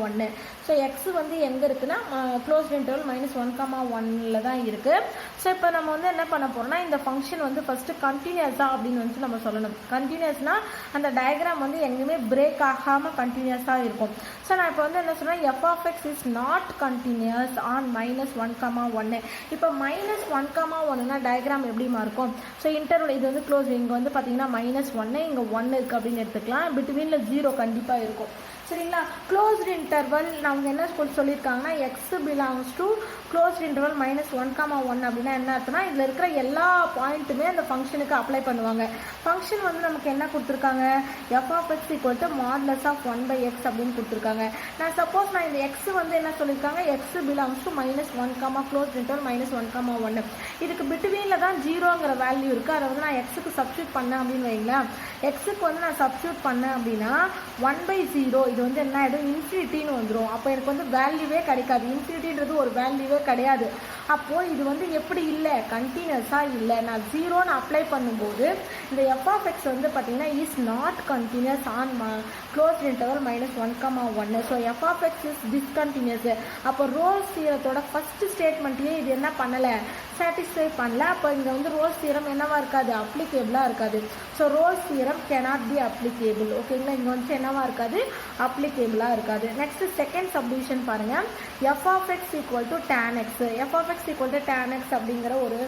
1. So X வந்து எங்கே இருக்குன்னா க்ளோஸ்ட் இன்டர்வல் -1, தான் இருக்குது. ஸோ இப்போ நம்ம வந்து என்ன பண்ண போகிறோம்னா இந்த ஃபங்க்ஷன் வந்து ஃபஸ்ட்டு கண்டினியூஸாக அப்படின்னு வந்து நம்ம சொல்லணும். கண்டினியூஸ்னால் அந்த டயக்ராம் வந்து எங்கேயுமே பிரேக் ஆகாமல் கண்டினியூஸாக இருக்கும். ஸோ நான் இப்போ வந்து என்ன சொல்கிறேன், f of x is not continuous on -1, 1. இப்போ -1, டயக்ராம் எப்படிமா இருக்கும், ஸோ இன்டர்வல் இது வந்து க்ளோஸ், இங்கே வந்து பார்த்தீங்கன்னா -1, இங்கே 1 இருக்குது அப்படின்னு எடுத்துக்கலாம். பிட்வீனில் 0 கண்டிப்பாக இருக்கும். சரிங்களா. க்ளோஸ்ட் இன்டர்வல் அவங்க என்ன சொல்லியிருக்காங்கன்னா X belongs to closed interval -1, அப்படின்னா என்ன அர்த்தம்னா இதில் இருக்கிற எல்லா பாயிண்ட்டுமே அந்த ஃபங்க்ஷனுக்கு அப்ளை பண்ணுவாங்க. ஃபங்க்ஷன் வந்து நமக்கு என்ன கொடுத்துருக்காங்க, f of x equal to modulus of 1/x அப்படின்னு கொடுத்துருக்காங்க. நான் சப்போஸ் நான் இந்த எக்ஸ் வந்து என்ன சொல்லியிருக்காங்க, X belongs to -1, closed interval -1, 1. இதுக்கு பிட்வீனில் தான் 0ங்கிற வேல்யூ இருக்குது. அதை வந்து நான் எக்ஸுக்கு சப்ஸ்டியூட் பண்ணேன் அப்படின்னு வைங்களேன். எக்ஸுக்கு வந்து நான் சப்ஸ்டியூட் பண்ணேன் அப்படின்னா 1/0, இது வந்து என்ன ஆகிடும், இன்ஃபினிட்டின்னு வந்துடும். அப்போ எனக்கு வந்து வேல்யூவே கிடைக்காது. இன்ஃபினிட்டின்றது ஒரு வேல்யூவே கிடையாது. அப்போது இது வந்து எப்படி இல்லை, கண்டினியூஸாக இல்லை. நான் 0ன்னு அப்ளை பண்ணும்போது இந்த f(x) வந்து பார்த்திங்கன்னா is not continuous on closed interval -1,1. So f(x) is discontinuous. அப்போ ரோல்ஸ் தியரத்தோட ஃபஸ்ட்டு ஸ்டேட்மெண்ட்லேயே இது என்ன பண்ணலை, சாட்டிஸ்ஃபை பண்ணல. அப்போ இங்கே வந்து ரோல்ஸ் தியரம் என்னவா இருக்காது, அப்ளிகேபிளாக இருக்காது. So Rolle's theorem cannot be applicable. ஓகேங்களா, இங்கே வந்து என்னவா இருக்காது, அப்ளிகேபிளாக இருக்காது. நெக்ஸ்ட் செகண்ட் சப்டிவிஷன் பாருங்கள். f(x) = tan x. f(x) = tan x அப்படிங்கிற ஒரு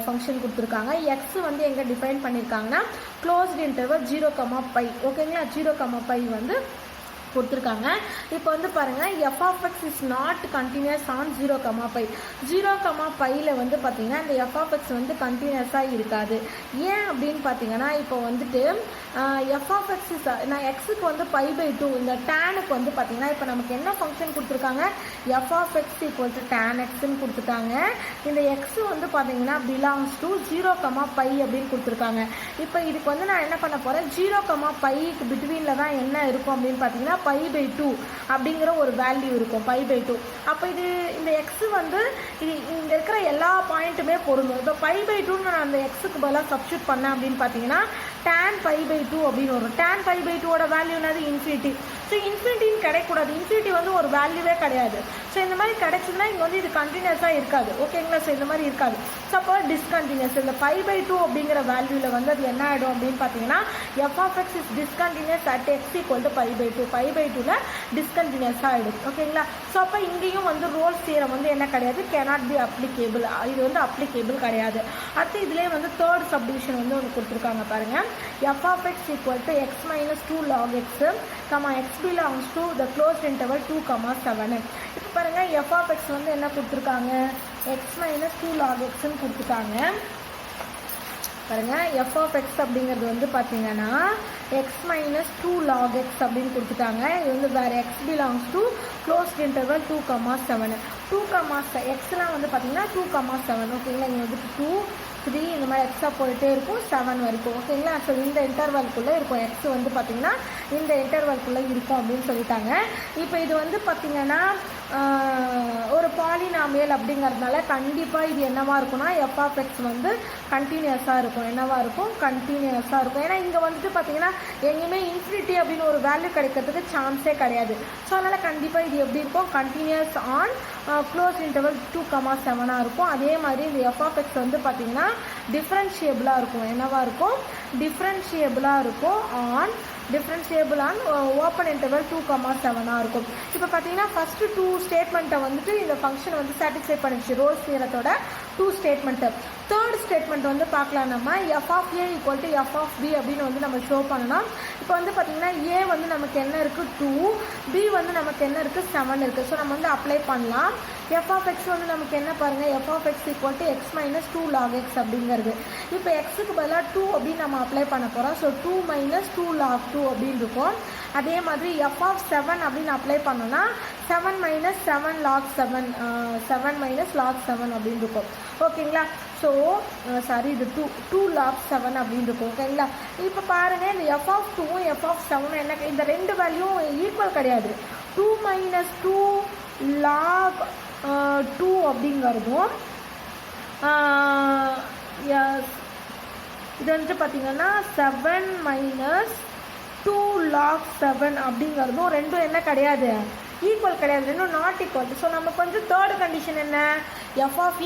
ஃபங்க்ஷன் கொடுத்துருக்காங்க. எக்ஸ் வந்து எங்கே டிஃபைன் பண்ணியிருக்காங்கன்னா க்ளோஸ்ட் இன்டர்வல் 0,π. ஓகேங்களா, 0,π வந்து கொடுத்துருக்காங்க. இப்போ வந்து பாருங்கள், f(x) is not continuous on 0,π. 0,πயில் வந்து பார்த்திங்கன்னா இந்த f(x) வந்து கண்டினியூஸாக இருக்காது. ஏன் அப்படின்னு பார்த்தீங்கன்னா, இப்போ வந்துட்டு f(x) நான் எக்ஸுக்கு வந்து π/2, இந்த டேனுக்கு வந்து பார்த்திங்கன்னா இப்போ நமக்கு என்ன ஃபங்க்ஷன் கொடுத்துருக்காங்க, f(x) = tan xன்னு கொடுத்துட்டாங்க. இந்த எக்ஸ் வந்து பார்த்திங்கன்னா பிலாங்ஸ் டு 0,π அப்படின்னு கொடுத்துருக்காங்க. இப்போ இதுக்கு வந்து நான் என்ன பண்ண போகிறேன், 0,πக்கு பிட்வீனில் தான் என்ன இருக்கும் அப்படின்னு பார்த்தீங்கன்னா π/2 அப்படிங்கிற ஒரு வேல்யூ இருக்கும், π/2. அப்போ இது இந்த எக்ஸ் வந்து இது இங்கே இருக்கிற எல்லா பாயிண்ட்டுமே பொருந்தும். இப்போ π/2ன்னு நான் அந்த எக்ஸுக்கு பதிலாக சப்ஸ்டியூட் பண்ணேன் அப்படின்னு பார்த்தீங்கன்னா tan π/2 அப்படின்னு வரும். tan π/2ஓட வேல்யூ என்னது, இன்ஃபினிட்டி. ஸோ இன்ஃபினிட்டின்னு கிடைக்கூடாது, இன்ஃபினிட்டி வந்து ஒரு வேல்யூவே கிடையாது. ஸோ இந்த மாதிரி கிடைச்சதுன்னா இங்கே வந்து இது கண்டினியூஸாக இருக்காது. ஓகேங்களா, ஸோ இந்த மாதிரி இருக்காது. ஸோ அப்போ டிஸ்கண்டினியூஸ். இந்த π/2 அப்படிங்கிற வேல்யூவில் வந்து அது என்ன ஆகிடும் அப்படின்னு பார்த்தீங்கன்னா f(x) is discontinues at x = π/2. π/2ல டிஸ்கண்டினியூஸாக ஆகிடும். ஓகேங்களா, ஸோ அப்போ இங்கேயும் வந்து ரோல்ஸ் தியரம் வந்து என்ன கிடையாது, cannot be applicable. இது வந்து அப்ளிகேபிள் கிடையாது. அடுத்து இதிலே வந்து தேர்ட் சப்டிவிஷன் வந்து ஒன்று கொடுத்துருக்காங்க பாருங்கள். f(x) = x - 2 log x, x belongs to the closed interval 2,7. இப்போ பாருங்கள், f(x) வந்து என்ன கொடுத்துருக்காங்க, x - 2 log xன்னு கொடுத்துருக்காங்க. பாருங்கள், f(x) அப்படிங்கிறது வந்து பார்த்தீங்கன்னா x - 2 log x அப்படின்னு கொடுத்துட்டாங்க. இது வந்து வேறு x belongs to closed interval 2,7. 2, எக்ஸ்லாம் வந்து பார்த்தீங்கன்னா 2,7. ஓகேங்களா, இங்கே வந்து 2, 3 இந்த மாதிரி எக்ஸாக போயிட்டே இருக்கும் 7 வரைக்கும். ஓகேங்களா, ஸோ இந்த இன்டர்வல்குள்ளே இருக்கும். எக்ஸ் வந்து பார்த்திங்கன்னா இந்த இன்டர்வல்குள்ளே இருக்கும் அப்படின்னு சொல்லிட்டாங்க. இப்போ இது வந்து பார்த்திங்கன்னா ஒரு பாலினாமியல் அப்படிங்கிறதுனால கண்டிப்பாக இது என்னவாக இருக்கும்னா f(x) வந்து கண்டினியூஸாக இருக்கும். என்னவாக இருக்கும், கண்டினியூஸாக இருக்கும். ஏன்னா இங்கே வந்துட்டு பார்த்திங்கன்னா எங்கேயுமே இன்ஃபினிட்டி அப்படின்னு ஒரு வேல்யூ கிடைக்கிறதுக்கு சான்ஸே கிடையாது. ஸோ அதனால் கண்டிப்பாக இது எப்படி இருக்கும், கண்டினியூஸ் ஆன் க்ளோஸ் இன்டர்வல் 2,7 இருக்கும். அதே மாதிரி இந்த f(x) வந்து பார்த்திங்கன்னா டிஃப்ரென்ஷியபிளாக இருக்கும். என்னவாக இருக்கும், டிஃப்ரென்ஷியபிளாக இருக்கும் ஆன் ஓப்பன் இன்டர்வல் 2,7 இருக்கும். இப்போ பார்த்தீங்கன்னா ஃபஸ்ட்டு 2 ஸ்டேட்மெண்ட்டை வந்துட்டு இந்த ஃபங்க்ஷன் வந்து சாட்டிஸ்ஃபை பண்ணிடுச்சு, ரோல்ஸ் தியரத்தோட 2 ஸ்டேட்மெண்ட்டு. தேர்ட் ஸ்டேட்மெண்ட் வந்து பார்க்கலாம் நம்ம, f(a) = f(b) அப்படின்னு வந்து நம்ம ஷோ பண்ணலாம். இப்போ வந்து பார்த்திங்கன்னா a வந்து நமக்கு என்ன இருக்குது, 2, b வந்து நமக்கு என்ன இருக்குது, 7 இருக்குது. ஸோ நம்ம வந்து அப்ளை பண்ணலாம். f(x) வந்து நமக்கு என்ன பாருங்கள், f(x) = x - 2 log x அப்படிங்கிறது. இப்போ எக்ஸுக்கு பதிலாக 2 அப்படின்னு நம்ம அப்ளை பண்ண போகிறோம். ஸோ 2 - 2 log 2 அப்படின்னு இருக்கும். அதே மாதிரி f(7) அப்படின்னு அப்ளை பண்ணோன்னா 7 - 7 log 7 அப்படின்னு இருக்கும். ஓகேங்களா, ஸோ இது 2 log 7 அப்படின்னு இருக்கும். ஓகேங்களா, இப்போ பாருங்கள், இந்த f(2)ம் f(7)ம் என்ன, இந்த ரெண்டு வேல்யூவும் ஈக்குவல் கிடையாது. 2 - 2 log 2 அப்படிங்கிறதும் இது வந்துட்டு பார்த்திங்கன்னா 7 - 2 log 7 அப்படிங்கிறதும் ரெண்டும் என்ன கிடையாது, ஈக்குவல் கிடையாது, ரெண்டும் நாட் ஈக்குவல். ஸோ நமக்கு வந்து தேர்டு கண்டிஷன் என்ன, f(a) =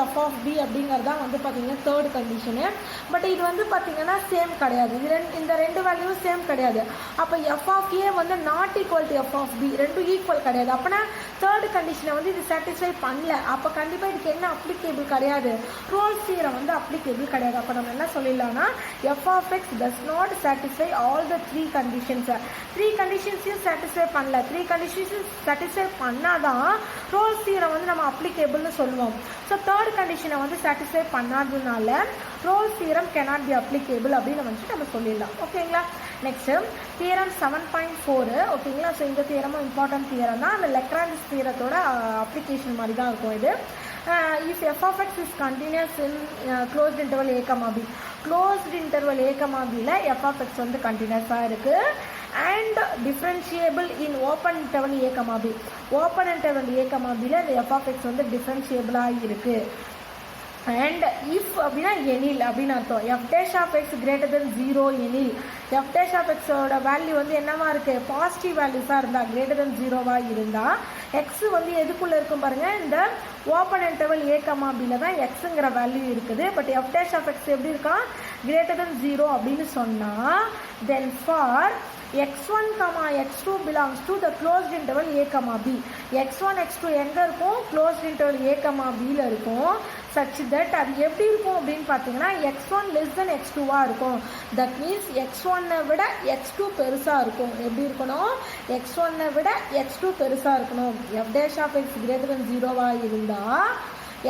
f(b) அப்படிங்கிறது தான் வந்து பார்த்திங்கன்னா தேர்டு கண்டிஷனு. பட் இது வந்து பார்த்திங்கன்னா சேம் கிடையாது, இந்த ரெண்டு வேல்யூவும் சேம் கிடையாது. அப்போ f(a) வந்து நாட் ஈக்குவல் டு f(b), ரெண்டும் ஈக்குவல் கிடையாது. அப்போனா தேர்டு கண்டிஷனை வந்து இது சாட்டிஸ்ஃபை பண்ணல. அப்போ கண்டிப்பாக இதுக்கு என்ன அப்ளிகேபிள் கிடையாது, ரோல்ஸ் தியரம் வந்து அப்ளிகேபிள் கிடையாது. அப்போ நம்ம என்ன சொல்லிடலாம்னா f(x) does not satisfy all the 3 conditions. 3 கண்டிஷன்ஸையும் சாட்டிஸ்ஃபை பண்ணல. 3 கண்டிஷன்ஸையும் சாட்டிஸ்ஃபை பண்ணாதான் ரோல்ஸ் தியரம் வந்து நம்ம அப்ளிகேபிள்னு சொல்லுவோம். ஸோ தேர்ட் கண்டிஷனை வந்து சாட்டிஸ்ஃபை பண்ணாததுனால Rolle's theorem cannot be applicable அப்படின்னு நம்ம சொல்லிடலாம். ஓகேங்களா, நெக்ஸ்ட்டு தியரம் 7.4. ஓகேங்களா, ஸோ இந்த தியரமும் இம்பார்ட்டன்ட் தியரம் தான். அந்த லெக்ரான்ஜ் தியரத்தோட அப்ளிகேஷன் மாதிரி தான் இருக்கும் இது. if f(x) is continuous in closed interval a, b, closed interval a, bல f(x) வந்து கண்டினியூஸாக இருக்குது. and differentiable in open interval a comma b. open interval a comma b ல இந்த f of x வந்து differentiable இருக்கு. and if அப்படின்னா எனில் அப்படின்னு அர்த்தம். f dash of x greater than 0 எனில் f dash of x ஓட வேல்யூ வந்து என்னவா இருக்கு, பாசிட்டிவ் வேல்யூஸாக இருந்தால் greater than 0வா இருந்தால் x வந்து எதுக்குள்ளே இருக்கும் பாருங்க, இந்த open interval a comma b ல தான் xங்கிற வேல்யூ இருக்குது. But f dash of x எப்படி இருக்கா, greater than 0 அப்படின்னு சொன்னால் then for x1, x2 belongs to the closed interval a, b. x1, x2 எங்க இருக்கும், closed interval a, b ல இருக்கும். such that அது எப்படி இருக்கும் அப்படின்னு பார்த்தீங்கன்னா x1 less than x2வா இருக்கும். that means x1 விட x2 பெருசா இருக்கும். எப்படி இருக்கணும், x1 விட x2 பெருசா இருக்கணும். f dash of x greater than 0வா இருந்தா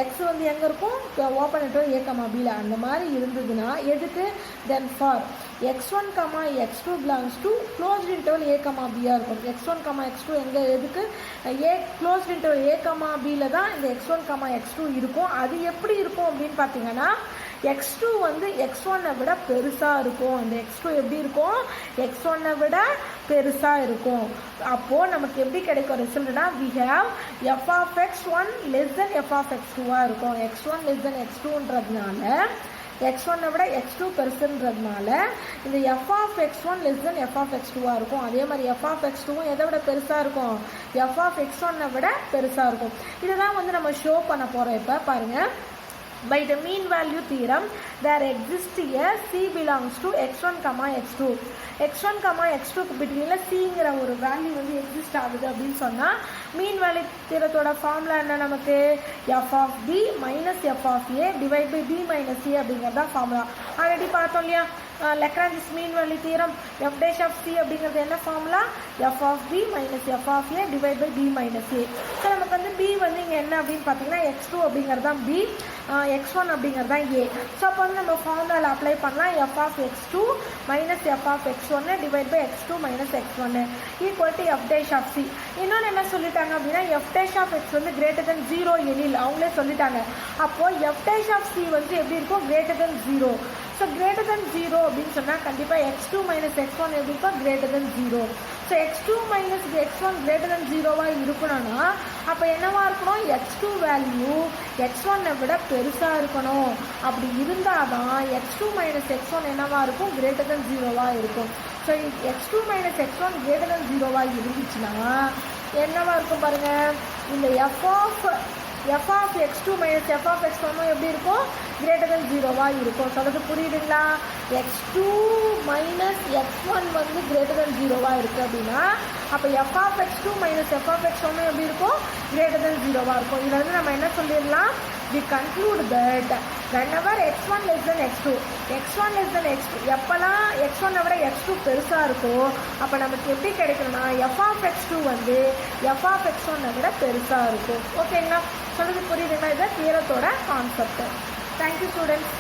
x வந்து எங்க இருக்கும், ஓப்பன் இன்டர்வல் a, b ல அந்த மாதிரி இருந்ததுன்னா எதுக்கு, then for x1, x2 belongs to closed interval a, b ஆ இருக்கும். x1, x2 எங்க எதுக்கு, closed interval a, b ல தான் இந்த x1, x2 இருக்கும். அது எப்படி இருக்கும் அப்படின்னு பார்த்தீங்கன்னா x2 வந்து x1 விட பெருசா இருக்கும். இந்த x2 எப்படி இருக்கும், x1 விட பெருசா இருக்கும். அப்போ நமக்கு எப்படி கிடைக்கும் ரிசல்ட்னா we have f of x1 less than f of x2 இருக்கும். x1 less than x2ன்றதுனால x1 விட x2 பெருசுன்றதுனால இந்த f of x1 less than f of x2 இருக்கும். அதே மாதிரி f of x2 எதை விட பெருசா இருக்கும், f of x1 விட பெருசா இருக்கும். இதுதான் வந்து நம்ம ஷோ பண்ண போறோம். இப்ப பாருங்க, by the mean value theorem there exists a c belongs to x1, x2. x1, x2 between cங்கிற ஒரு வேல்யூ வந்து எக்ஸிஸ்ட் ஆகுது அப்படின்னு சொன்னா மீன் வேல்யூ தியரத்தோட ஃபார்முலா என்ன, நமக்கு f of b minus f of a divided by b minus a அப்படிங்கறத formula already பார்த்தோம் இல்லையா. Lagrange's mean value theorem f dash of c அப்படிங்கிறது என்ன formula, f of b minus f of a divided by b minus a. So நமக்கு வந்து b வந்து இங்கே என்ன அப்படின்னு பார்த்தீங்கன்னா x2 அப்படிங்கிறது தான் b, x1 அப்படிங்கிறது தான் a. ஸோ அப்போ வந்து நம்ம ஃபார்முலாவில் அப்ளை பண்ணலாம், f of x2 minus f of x1 divided by x2 minus x1 equal to f dash of c. இன்னொன்று என்ன சொல்லிட்டாங்க அப்படின்னா f dash of x வந்து greater than 0 எனில் அவங்களே சொல்லிட்டாங்க. அப்போ f dash of c வந்து எப்படி இருக்கும், greater than 0. So greater than 0 அப்படின்னு சொன்னால் கண்டிப்பாக x2 minus x1 எப்படி இருக்கும், greater than 0. So x2 minus x1 greater than 0வா இருக்கணும்னா அப்போ என்னவா இருக்கணும், x2 வேல்யூ x1 விட பெருசா இருக்கணும். அப்படி இருந்தால் தான் x2 minus x1 என்னவா இருக்கும், greater than 0வா இருக்கும். So x2 minus x1 greater than 0வா இருந்துச்சுன்னா என்னவா இருக்கும் பாருங்க, இந்த f of x2 minus f of x1 எப்படி இருக்கும், greater than 0வா இருக்கும். சொல்றது புரியுதுங்களா, x2 minus x1 வந்து greater than 0வா இருக்கு அப்படின்னா அப்போ f of x2 minus f of x1 எப்படி இருக்கும், greater than 0வா இருக்கும். இதுல வந்து நம்ம என்ன சொல்லிடலாம், we conclude that whenever x1 less than x2, x1 less than x2 எப்பெல்லாம் x1 விட x2 பெருசா இருக்கோ அப்போ நமக்கு எப்படி கிடைக்கணும்னா f of x2 வந்து f of x1 விட பெருசா இருக்கும். ஓகேங்களா, சொல்றது புரியுதுங்களா, இது தியரத்தோட கான்செப்ட். Thank you students.